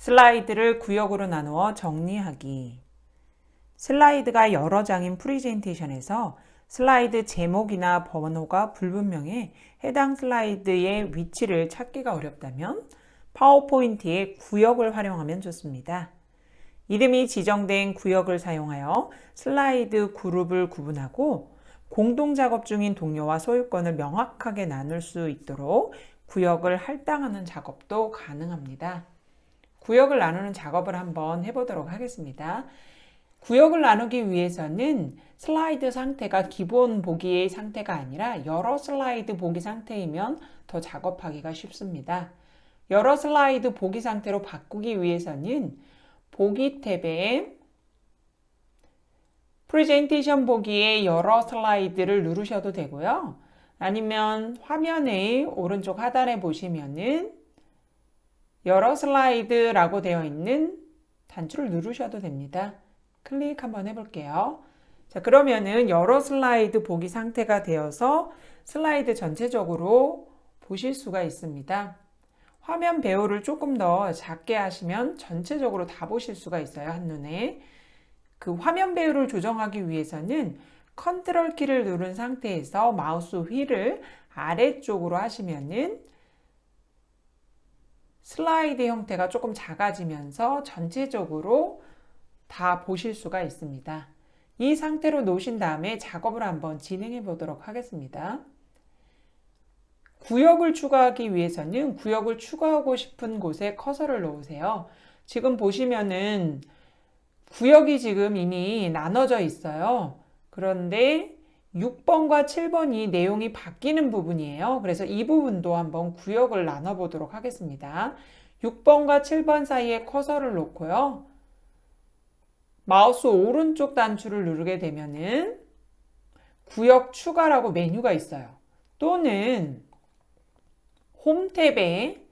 슬라이드를 구역으로 나누어 정리하기. 슬라이드가 여러 장인 프레젠테이션에서 슬라이드 제목이나 번호가 불분명해 해당 슬라이드의 위치를 찾기가 어렵다면 파워포인트에 구역을 활용하면 좋습니다. 이름이 지정된 구역을 사용하여 슬라이드 그룹을 구분하고 공동 작업 중인 동료와 소유권을 명확하게 나눌 수 있도록 구역을 할당하는 작업도 가능합니다. 구역을 나누는 작업을 한번 해보도록 하겠습니다. 구역을 나누기 위해서는 슬라이드 상태가 기본 보기의 상태가 아니라 여러 슬라이드 보기 상태이면 더 작업하기가 쉽습니다. 여러 슬라이드 보기 상태로 바꾸기 위해서는 보기 탭에 프레젠테이션 보기에 여러 슬라이드를 누르셔도 되고요. 아니면 화면의 오른쪽 하단에 보시면은 여러 슬라이드라고 되어 있는 단추를 누르셔도 됩니다. 클릭 한번 해볼게요. 자, 그러면은 여러 슬라이드 보기 상태가 되어서 슬라이드 전체적으로 보실 수가 있습니다. 화면 배우를 조금 더 작게 하시면 전체적으로 다 보실 수가 있어요, 한눈에. 그 화면 배우를 조정하기 위해서는 컨트롤 키를 누른 상태에서 마우스 휠을 아래쪽으로 하시면은 슬라이드 형태가 조금 작아지면서 전체적으로 다 보실 수가 있습니다. 이 상태로 놓으신 다음에 작업을 한번 진행해 보도록 하겠습니다. 구역을 추가하기 위해서는 구역을 추가하고 싶은 곳에 커서를 놓으세요. 지금 보시면은 구역이 지금 이미 나눠져 있어요. 그런데 6번과 7번이 내용이 바뀌는 부분이에요. 그래서 이 부분도 한번 구역을 나눠 보도록 하겠습니다. 6번과 7번 사이에 커서를 놓고요. 마우스 오른쪽 단추를 누르게 되면은 구역 추가라고 메뉴가 있어요. 또는 홈 탭에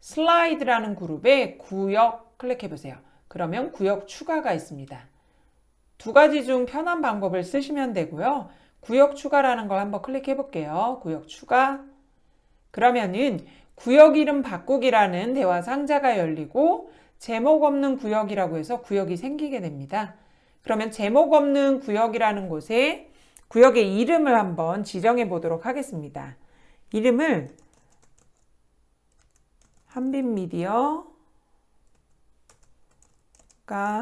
슬라이드라는 그룹에 구역 클릭해 보세요. 그러면 구역 추가가 있습니다. 두 가지 중 편한 방법을 쓰시면 되고요. 구역 추가라는 걸 한번 클릭해 볼게요. 구역 추가. 그러면은 구역 이름 바꾸기라는 대화 상자가 열리고 제목 없는 구역이라고 해서 구역이 생기게 됩니다. 그러면 제목 없는 구역이라는 곳에 구역의 이름을 한번 지정해 보도록 하겠습니다. 이름을 한빛미디어가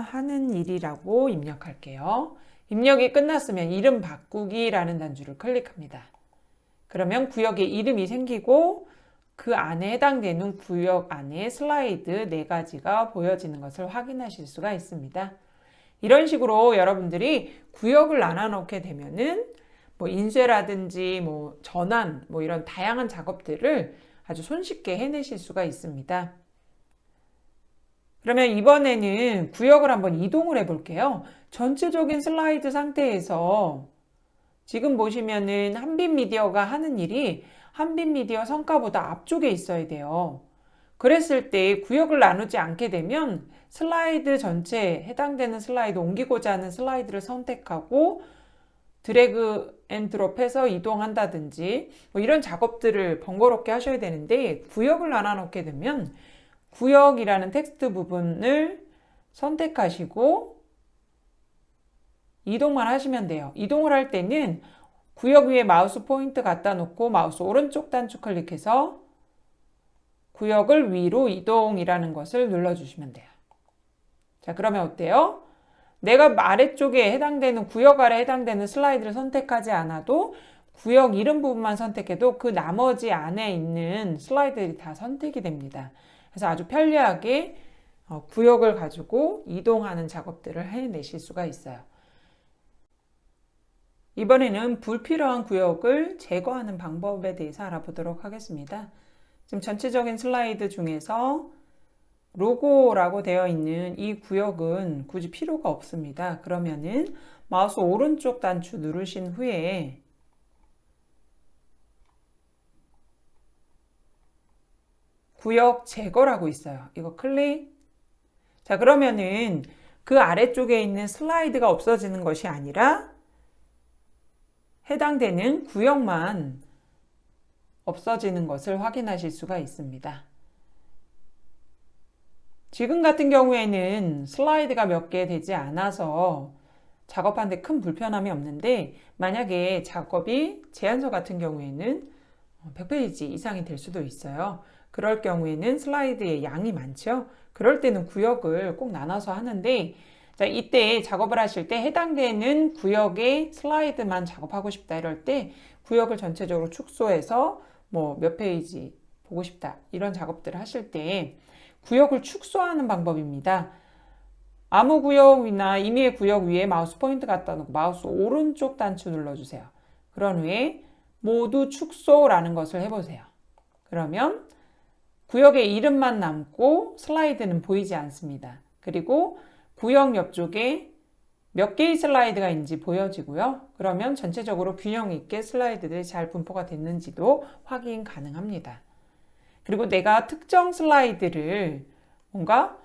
하는 일이라고 입력할게요. 입력이 끝났으면 이름 바꾸기라는 단추를 클릭합니다. 그러면 구역의 이름이 생기고 그 안에 해당되는 구역 안에 슬라이드 4가지가 보여지는 것을 확인하실 수가 있습니다. 이런 식으로 여러분들이 구역을 나눠놓게 되면은 인쇄라든지 전환 이런 다양한 작업들을 아주 손쉽게 해내실 수가 있습니다. 그러면 이번에는 구역을 한번 이동을 해 볼게요. 전체적인 슬라이드 상태에서 지금 보시면은 한빛미디어가 하는 일이 한빛미디어 성과보다 앞쪽에 있어야 돼요. 그랬을 때 구역을 나누지 않게 되면 슬라이드 전체에 해당되는 슬라이드, 옮기고자 하는 슬라이드를 선택하고 드래그 앤 드롭해서 이동한다든지 이런 작업들을 번거롭게 하셔야 되는데, 구역을 나눠놓게 되면 구역이라는 텍스트 부분을 선택하시고 이동만 하시면 돼요. 이동을 할 때는 구역 위에 마우스 포인트 갖다 놓고 마우스 오른쪽 단추 클릭해서 구역을 위로 이동이라는 것을 눌러주시면 돼요. 자, 그러면 어때요? 내가 아래쪽에 해당되는 구역 아래 해당되는 슬라이드를 선택하지 않아도 구역 이름 부분만 선택해도 그 나머지 안에 있는 슬라이드들이 다 선택이 됩니다. 그래서 아주 편리하게 구역을 가지고 이동하는 작업들을 해내실 수가 있어요. 이번에는 불필요한 구역을 제거하는 방법에 대해서 알아보도록 하겠습니다. 지금 전체적인 슬라이드 중에서 로고라고 되어 있는 이 구역은 굳이 필요가 없습니다. 그러면은 마우스 오른쪽 단추 누르신 후에 구역 제거라고 있어요. 이거 클릭. 자, 그러면은 그 아래쪽에 있는 슬라이드가 없어지는 것이 아니라 해당되는 구역만 없어지는 것을 확인하실 수가 있습니다. 지금 같은 경우에는 슬라이드가 몇 개 되지 않아서 작업하는데 큰 불편함이 없는데 만약에 작업이 제안서 같은 경우에는 100페이지 이상이 될 수도 있어요. 그럴 경우에는 슬라이드의 양이 많죠. 그럴 때는 구역을 꼭 나눠서 하는데 자, 이때 작업을 하실 때 해당되는 구역의 슬라이드만 작업하고 싶다 이럴 때 구역을 전체적으로 축소해서 뭐 몇 페이지 보고 싶다 이런 작업들을 하실 때 구역을 축소하는 방법입니다. 아무 구역이나 임의의 구역 위에 마우스 포인트 갖다 놓고 마우스 오른쪽 단추 눌러주세요. 그런 후에 모두 축소라는 것을 해보세요. 그러면 구역의 이름만 남고 슬라이드는 보이지 않습니다. 그리고 구역 옆쪽에 몇 개의 슬라이드가 있는지 보여지고요. 그러면 전체적으로 균형 있게 슬라이드들이 잘 분포가 됐는지도 확인 가능합니다. 그리고 내가 특정 슬라이드를 뭔가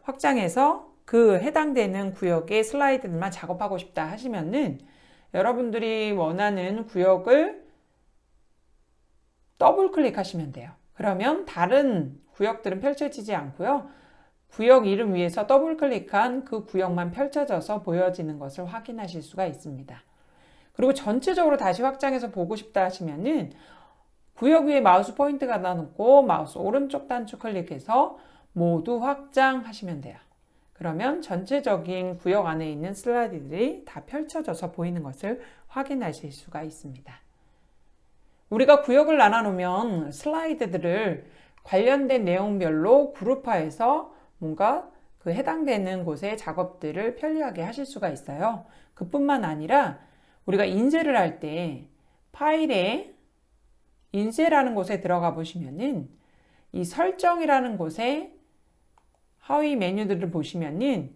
확장해서 그 해당되는 구역의 슬라이드들만 작업하고 싶다 하시면은 여러분들이 원하는 구역을 더블 클릭하시면 돼요. 그러면 다른 구역들은 펼쳐지지 않고요. 구역 이름 위에서 더블 클릭한 그 구역만 펼쳐져서 보여지는 것을 확인하실 수가 있습니다. 그리고 전체적으로 다시 확장해서 보고 싶다 하시면은 구역 위에 마우스 포인트 갖다 놓고 마우스 오른쪽 단추 클릭해서 모두 확장하시면 돼요. 그러면 전체적인 구역 안에 있는 슬라이드들이 다 펼쳐져서 보이는 것을 확인하실 수가 있습니다. 우리가 구역을 나눠 놓으면 슬라이드들을 관련된 내용별로 그룹화해서 뭔가 그 해당되는 곳의 작업들을 편리하게 하실 수가 있어요. 그뿐만 아니라 우리가 인쇄를 할 때 파일에 인쇄라는 곳에 들어가 보시면은 이 설정이라는 곳에 하위 메뉴들을 보시면은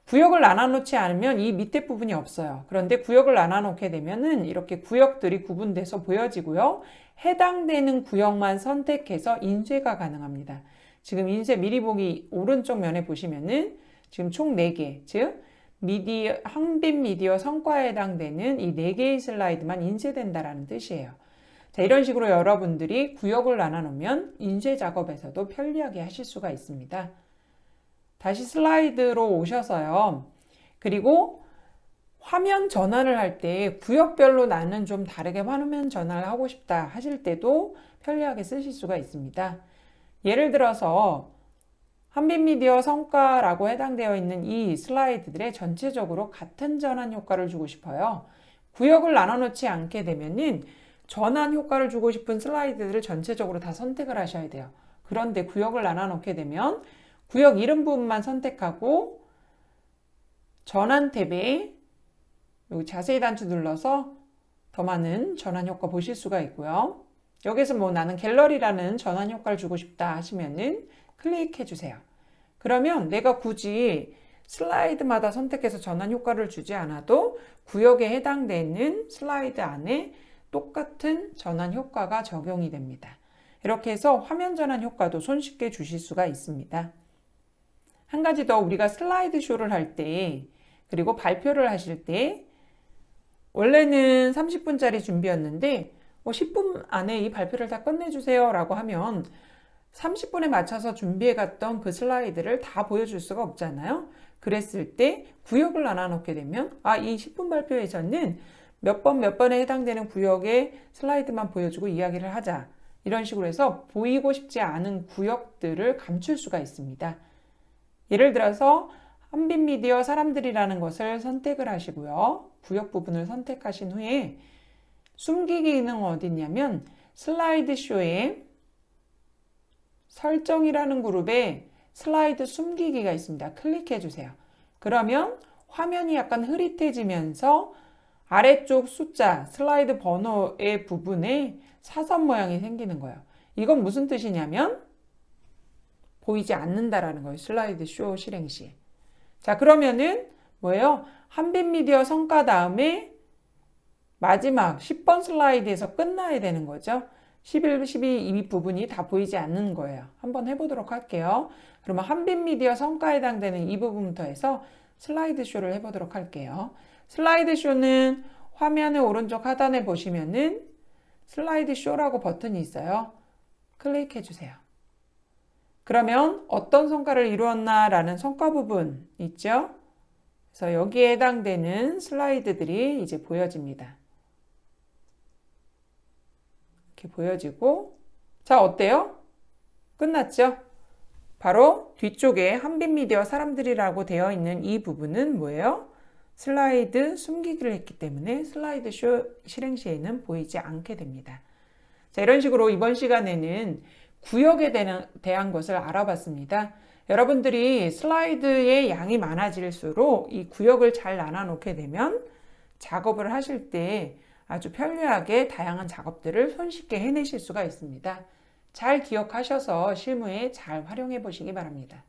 구역을 나눠놓지 않으면 이 밑에 부분이 없어요. 그런데 구역을 나눠놓게 되면은 이렇게 구역들이 구분돼서 보여지고요. 해당되는 구역만 선택해서 인쇄가 가능합니다. 지금 인쇄 미리 보기 오른쪽 면에 보시면은 지금 총 4개, 즉 항빈 미디어 성과에 해당되는 이 4개의 슬라이드만 인쇄된다라는 뜻이에요. 자, 이런 식으로 여러분들이 구역을 나눠놓으면 인쇄 작업에서도 편리하게 하실 수가 있습니다. 다시 슬라이드로 오셔서요. 그리고 화면 전환을 할 때 구역별로 나는 좀 다르게 화면 전환을 하고 싶다 하실 때도 편리하게 쓰실 수가 있습니다. 예를 들어서 한빛미디어 성과라고 해당되어 있는 이 슬라이드들의 전체적으로 같은 전환 효과를 주고 싶어요. 구역을 나눠놓지 않게 되면은 전환 효과를 주고 싶은 슬라이드들을 전체적으로 다 선택을 하셔야 돼요. 그런데 구역을 나눠놓게 되면 구역 이름 부분만 선택하고 전환 탭에 여기 자세히 단추 눌러서 더 많은 전환 효과 보실 수가 있고요. 여기서 뭐 나는 갤러리라는 전환 효과를 주고 싶다 하시면은 클릭해 주세요. 그러면 내가 굳이 슬라이드마다 선택해서 전환 효과를 주지 않아도 구역에 해당되는 슬라이드 안에 똑같은 전환 효과가 적용이 됩니다. 이렇게 해서 화면 전환 효과도 손쉽게 주실 수가 있습니다. 한 가지 더 우리가 슬라이드 쇼를 할 때 그리고 발표를 하실 때 원래는 30분짜리 준비였는데 10분 안에 이 발표를 다 끝내주세요 라고 하면 30분에 맞춰서 준비해 갔던 그 슬라이드를 다 보여줄 수가 없잖아요. 그랬을 때 구역을 나눠놓게 되면 이 10분 발표에서는 몇 번에 해당되는 구역의 슬라이드만 보여주고 이야기를 하자. 이런 식으로 해서 보이고 싶지 않은 구역들을 감출 수가 있습니다. 예를 들어서 한빛미디어 사람들이라는 것을 선택을 하시고요. 구역 부분을 선택하신 후에 숨기기 기능은 어디 있냐면 슬라이드 쇼에 설정이라는 그룹에 슬라이드 숨기기가 있습니다. 클릭해 주세요. 그러면 화면이 약간 흐릿해지면서 아래쪽 숫자, 슬라이드 번호의 부분에 사선 모양이 생기는 거예요. 이건 무슨 뜻이냐면 보이지 않는다라는 거예요. 슬라이드 쇼 실행 시. 자, 그러면은 뭐예요? 한빛미디어 성과 다음에 마지막 10번 슬라이드에서 끝나야 되는 거죠. 11, 12 이 부분이 다 보이지 않는 거예요. 한번 해보도록 할게요. 그러면 한빛미디어 성과에 해당되는 이 부분부터 해서 슬라이드 쇼를 해보도록 할게요. 슬라이드 쇼는 화면의 오른쪽 하단에 보시면은 슬라이드 쇼라고 버튼이 있어요. 클릭해 주세요. 그러면 어떤 성과를 이루었나라는 성과 부분 있죠? 그래서 여기에 해당되는 슬라이드들이 이제 보여집니다. 이렇게 보여지고, 자, 어때요? 끝났죠? 바로 뒤쪽에 한빛미디어 사람들이라고 되어 있는 이 부분은 뭐예요? 슬라이드 숨기기를 했기 때문에 슬라이드 쇼 실행 시에는 보이지 않게 됩니다. 자, 이런 식으로 이번 시간에는 구역에 대한 것을 알아봤습니다. 여러분들이 슬라이드의 양이 많아질수록 이 구역을 잘 나눠 놓게 되면 작업을 하실 때 아주 편리하게 다양한 작업들을 손쉽게 해내실 수가 있습니다. 잘 기억하셔서 실무에 잘 활용해 보시기 바랍니다.